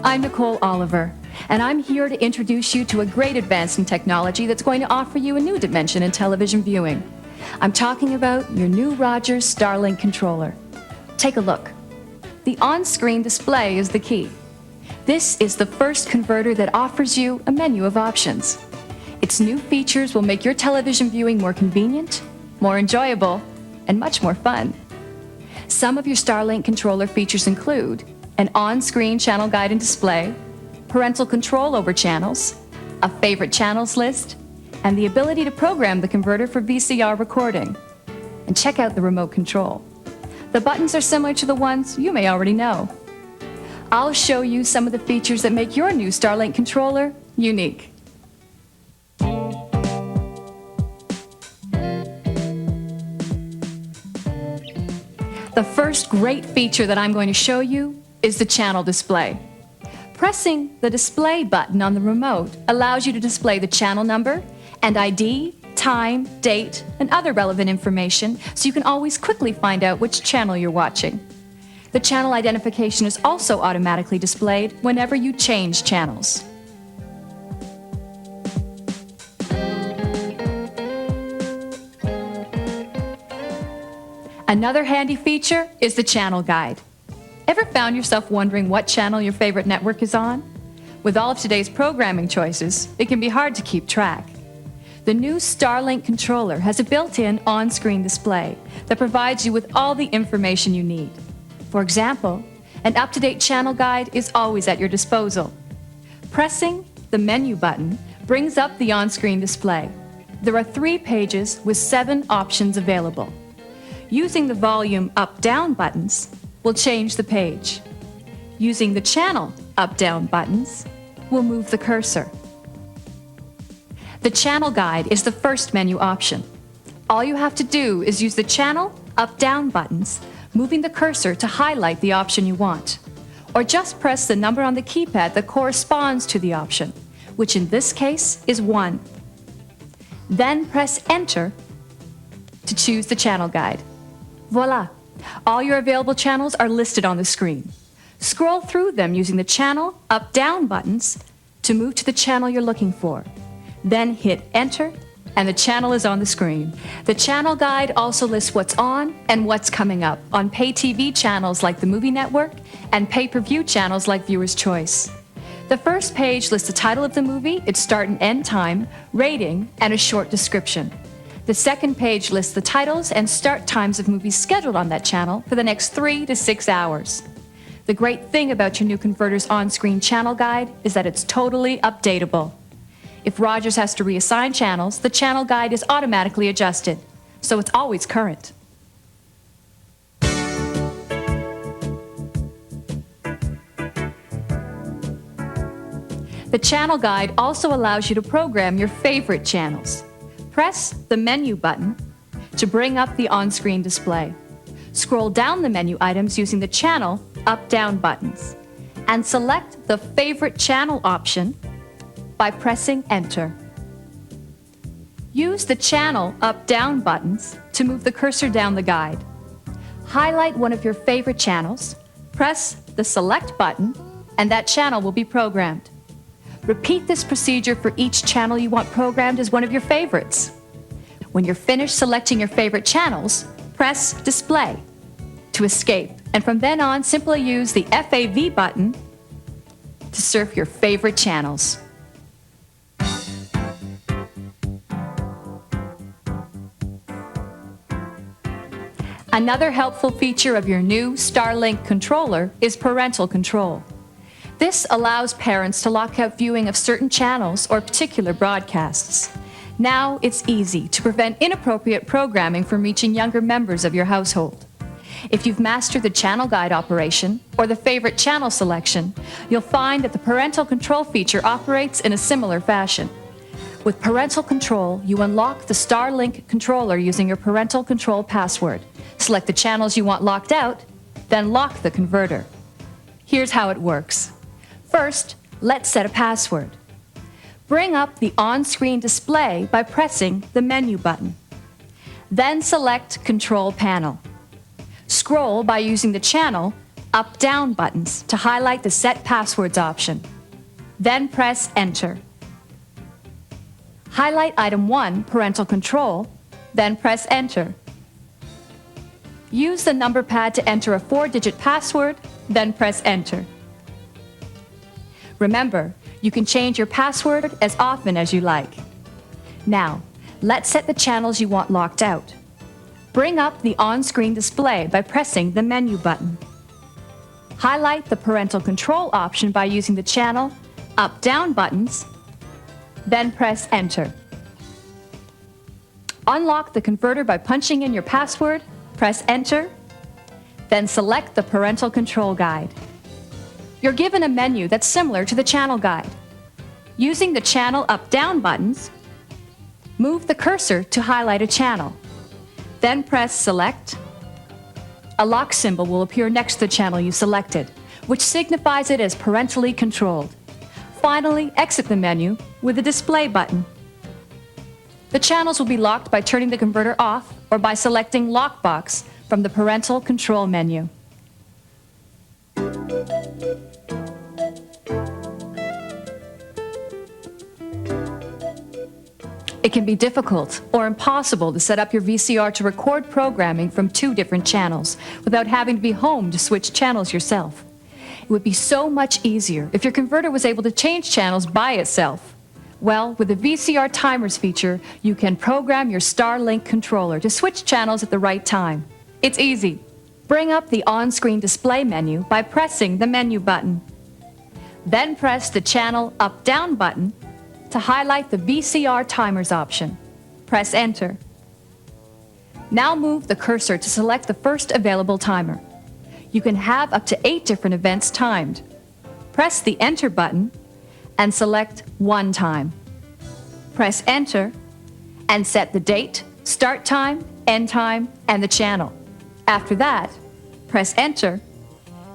I'm Nicole Oliver, and I'm here to introduce you to a great advance in technology that's going to offer you a new dimension in television viewing. I'm talking about your new ROGERS STARLINK controller. Take a look. The on-screen display is the key. This is the first converter that offers you a menu of options. Its new features will make your television viewing more convenient, more enjoyable, and much more fun. Some of your STARLINK controller features include an on-screen channel guide and display, parental control over channels, a favorite channels list, and the ability to program the converter for VCR recording. And check out the remote control. The buttons are similar to the ones you may already know. I'll show you some of the features that make your new STARLINK controller unique. The first great feature that I'm going to show you is the channel display. Pressing the display button on the remote allows you to display the channel number and ID, time, date, and other relevant information so you can always quickly find out which channel you're watching. The channel identification is also automatically displayed whenever you change channels. Another handy feature is the channel guide. Ever found yourself wondering what channel your favorite network is on? With all of today's programming choices, it can be hard to keep track. The new STARLINK controller has a built-in on-screen display that provides you with all the information you need. For example, an up-to-date channel guide is always at your disposal. Pressing the menu button brings up the on-screen display. There are 3 pages with 7 options available. Using the volume up-down buttons will change the page. Using the channel up-down buttons will move the cursor. The channel guide is the first menu option. All you have to do is use the channel up-down buttons, moving the cursor to highlight the option you want. Or just press the number on the keypad that corresponds to the option, which in this case is 1. Then press Enter to choose the channel guide. Voila! All your available channels are listed on the screen. Scroll through them using the channel up-down buttons to move to the channel you're looking for. Then hit Enter, and the channel is on the screen. The channel guide also lists what's on and what's coming up on pay TV channels like the Movie Network and pay-per-view channels like Viewer's Choice. The first page lists the title of the movie, its start and end time, rating, and a short description. The second page lists the titles and start times of movies scheduled on that channel for the next 3 to 6 hours. The great thing about your new converter's on-screen channel guide is that it's totally updatable. If ROGERS has to reassign channels, the channel guide is automatically adjusted, so it's always current. The channel guide also allows you to program your favorite channels. Press the menu button to bring up the on-screen display. Scroll down the menu items using the channel up-down buttons and select the favorite channel option by pressing Enter. Use the channel up-down buttons to move the cursor down the guide. Highlight one of your favorite channels, press the Select button, and that channel will be programmed. Repeat this procedure for each channel you want programmed as one of your favorites. When you're finished selecting your favorite channels, press Display to escape, and from then on, simply use the FAV button to surf your favorite channels. Another helpful feature of your new STARLINK controller is parental control. This allows parents to lock out viewing of certain channels or particular broadcasts. Now it's easy to prevent inappropriate programming from reaching younger members of your household. If you've mastered the channel guide operation or the favorite channel selection, you'll find that the parental control feature operates in a similar fashion. With parental control, you unlock the STARLINK controller using your parental control password. Select the channels you want locked out, then lock the converter. Here's how it works. First, let's set a password. Bring up the on-screen display by pressing the menu button. Then select Control Panel. Scroll by using the channel up-down buttons to highlight the Set Passwords option. Then press Enter. Highlight Item 1, Parental Control, then press Enter. Use the number pad to enter a 4-digit password, then press Enter. Remember, you can change your password as often as you like. Now, let's set the channels you want locked out. Bring up the on-screen display by pressing the menu button. Highlight the Parental Control option by using the channel up-down buttons, then press Enter. Unlock the converter by punching in your password, press Enter, then select the Parental Control Guide. You're given a menu that's similar to the channel guide. Using the channel up-down buttons, move the cursor to highlight a channel. Then press Select. A lock symbol will appear next to the channel you selected, which signifies it as parentally controlled. Finally, exit the menu with the Display button. The channels will be locked by turning the converter off or by selecting Lockbox from the Parental Control menu. It can be difficult or impossible to set up your VCR to record programming from 2 different channels without having to be home to switch channels yourself. It would be so much easier if your converter was able to change channels by itself. Well, with the VCR Timers feature, you can program your STARLINK controller to switch channels at the right time. It's easy. Bring up the on-screen display menu by pressing the menu button. Then press the channel up-down button to highlight the VCR Timers option. Press Enter. Now move the cursor to select the first available timer. You can have up to 8 different events timed. Press the Enter button and select one time. Press Enter and set the date, start time, end time, and the channel. After that, press Enter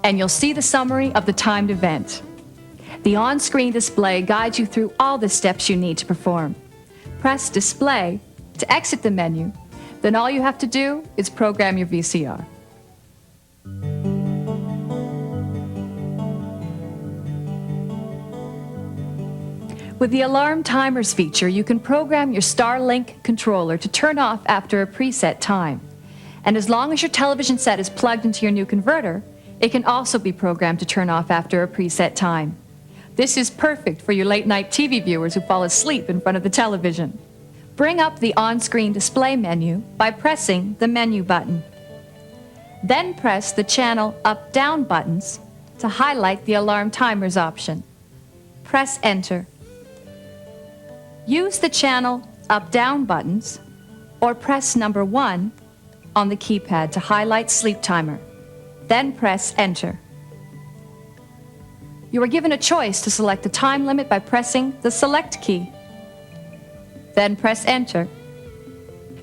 and you'll see the summary of the timed event. The on-screen display guides you through all the steps you need to perform. Press Display to exit the menu, then all you have to do is program your VCR. With the Alarm Timers feature, you can program your STARLINK controller to turn off after a preset time. And as long as your television set is plugged into your new converter, it can also be programmed to turn off after a preset time. This is perfect for your late-night TV viewers who fall asleep in front of the television. Bring up the on-screen display menu by pressing the menu button. Then press the channel up-down buttons to highlight the Alarm Timers option. Press Enter. Use the channel up-down buttons or press number 1 on the keypad to highlight Sleep Timer. Then press Enter. You are given a choice to select the time limit by pressing the Select key. Then press Enter.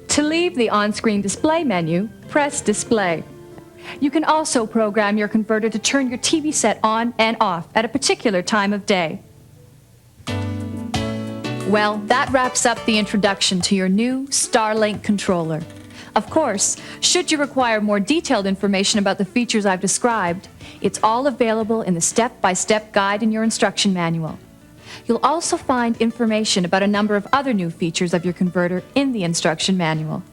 To leave the on-screen display menu, press Display. You can also program your converter to turn your TV set on and off at a particular time of day. Well, that wraps up the introduction to your new STARLINK controller. Of course, should you require more detailed information about the features I've described, it's all available in the step-by-step guide in your instruction manual. You'll also find information about a number of other new features of your converter in the instruction manual.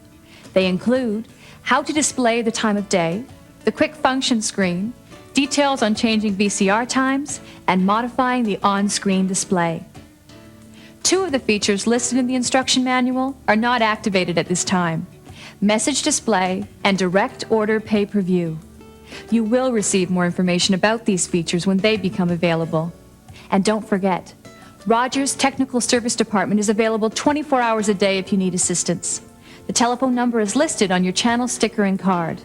They include how to display the time of day, the quick function screen, details on changing VCR times, and modifying the on-screen display. 2 of the features listed in the instruction manual are not activated at this time: Message Display and Direct Order Pay-Per-View. You will receive more information about these features when they become available. And don't forget, Rogers Technical Service Department is available 24 hours a day if you need assistance. The telephone number is listed on your channel sticker and card.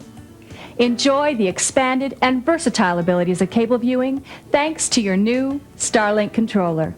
Enjoy the expanded and versatile abilities of cable viewing thanks to your new STARLINK controller.